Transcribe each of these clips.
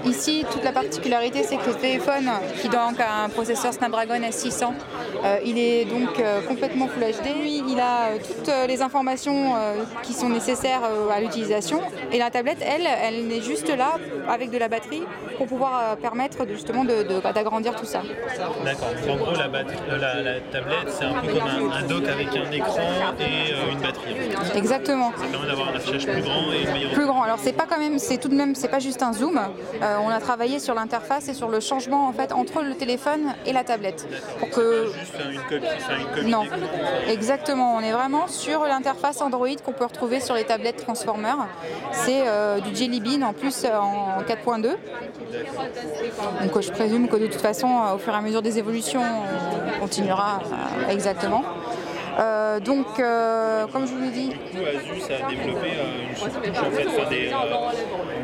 Ici, toute la particularité, c'est que le téléphone, qui donc a un processeur Snapdragon S600, il est donc complètement Full HD. Lui, il a toutes les informations qui sont nécessaires à l'utilisation. Et la tablette, elle est juste là avec de la batterie pour pouvoir permettre justement d'agrandir tout ça. D'accord. En gros, la tablette, c'est un peu comme un dock avec un écran et une batterie. Exactement. Ça permet d'avoir un affichage plus grand et une meilleure. Plus grand. Alors c'est pas quand même, c'est tout de même, c'est pas juste un zoom. On a travaillé sur l'interface et sur le changement en fait entre le téléphone et la tablette. Pour que juste une copie. Non, exactement. On est vraiment sur l'interface Android qu'on peut retrouver sur les tablettes Transformer. C'est du Jelly Bean en plus en 4.2. Donc je présume que de toute façon, au fur et à mesure des évolutions, on continuera exactement. Comme je vous l'ai dit, Asus a développé une surcouche en fait,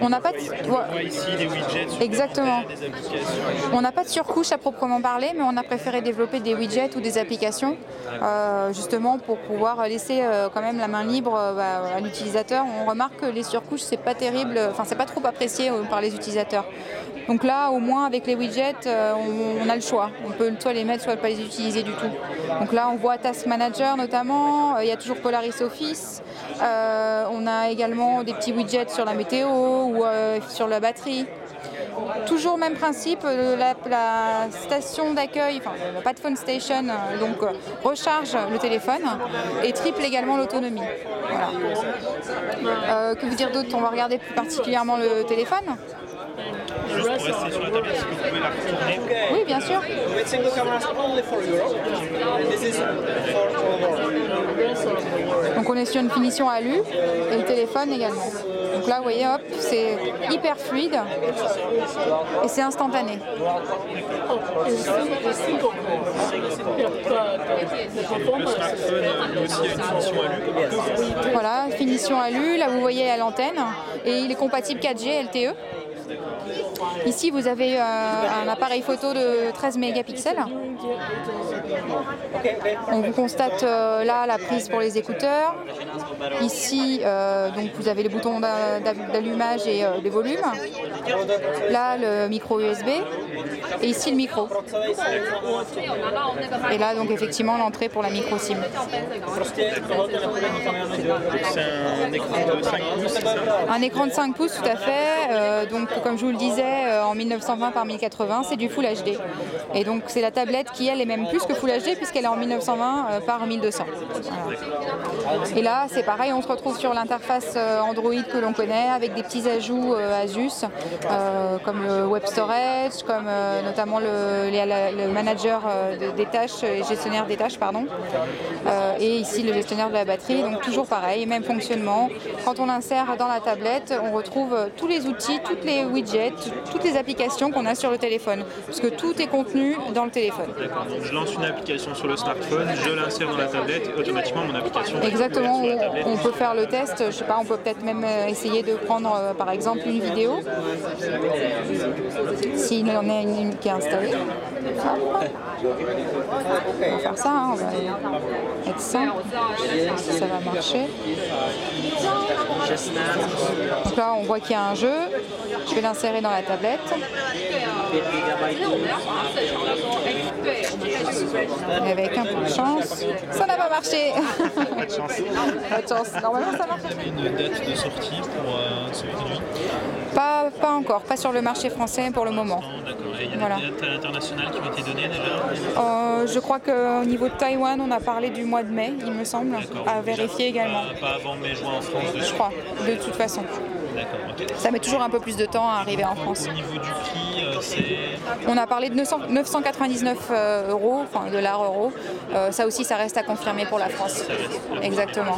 on n'a pas de... on voit ici des widgets, Exactement. des applications. On n'a pas de surcouche à proprement parler, mais on a préféré développer des widgets ou des applications, justement pour pouvoir laisser quand même la main libre à l'utilisateur. On remarque que les surcouches, c'est pas terrible, enfin c'est pas trop apprécié par les utilisateurs. Donc là, au moins avec les widgets, on a le choix. On peut soit les mettre, soit pas les utiliser du tout. Donc là, on voit Task Manager notamment. Il y a toujours Polaris Office. On a également des petits widgets sur la météo ou sur la batterie. Toujours même principe, la station d'accueil, enfin la Padphone Station, recharge le téléphone et triple également l'autonomie. Voilà. Que vous dire d'autre? On va regarder plus particulièrement le téléphone. Juste pour rester sur la tablette, est-ce que vous pouvez la retourner? Oui, bien sûr. Donc on est sur une finition alu et le téléphone également. Donc là, vous voyez, hop, c'est hyper fluide et c'est instantané. Le smartphone aussi a une finition alu. Voilà, finition alu, là vous voyez à l'antenne et il est compatible 4G LTE. Ici, vous avez un appareil photo de 13 mégapixels. On vous constate là la prise pour les écouteurs. Ici, donc vous avez les boutons d'allumage et des volumes. Là, le micro USB. Et ici, le micro. Et là, donc effectivement, l'entrée pour la micro SIM. C'est un écran de 5 pouces, c'est ça? Un écran de 5 pouces, tout à fait. Donc, comme je vous le disais, en 1920 par 1080, c'est du Full HD. Et donc, c'est la tablette qui, elle, est même plus que Full HD puisqu'elle est en 1920 par 1200. Voilà. Et là, c'est pareil, on se retrouve sur l'interface Android que l'on connaît avec des petits ajouts Asus, comme le Web Storage, comme notamment le manager des tâches, gestionnaire des tâches, pardon. Et ici, le gestionnaire de la batterie. Donc, toujours pareil, même fonctionnement. Quand on insère dans la tablette, on retrouve tous les outils, toutes les widgets, toutes les applications qu'on a sur le téléphone, parce que tout est contenu dans le téléphone. D'accord, donc je lance une application sur le smartphone, je l'insère dans la tablette et automatiquement mon application va Exactement, sur la tablette. on peut faire le test, je sais pas, on peut peut-être même essayer de prendre par exemple une vidéo, s'il en a une qui est installée. On va faire ça, hein, on va être simple, ça va marcher. Donc là, on voit qu'il y a un jeu, je vais l'insérer dans la tablette. Et avec un peu de chance, ça n'a pas marché. Pas de chance. Pas de chance. Normalement, ça marche. Vous avez une date de sortie pour ce produit? Pas encore, pas sur le marché français pour le moment. D'accord. Et il y a Voilà. des dates internationales qui ont été données déjà? Je crois qu'au niveau de Taïwan, on a parlé du mois de mai, il me semble, à vérifier également. Pas avant mai-juin en France, Je crois, de toute façon. D'accord, ok. Ça met toujours un peu plus de temps à arriver en France. Au niveau du prix, c'est... On a parlé de 999 €, enfin $. Ça aussi, ça reste à confirmer pour la France. Exactement.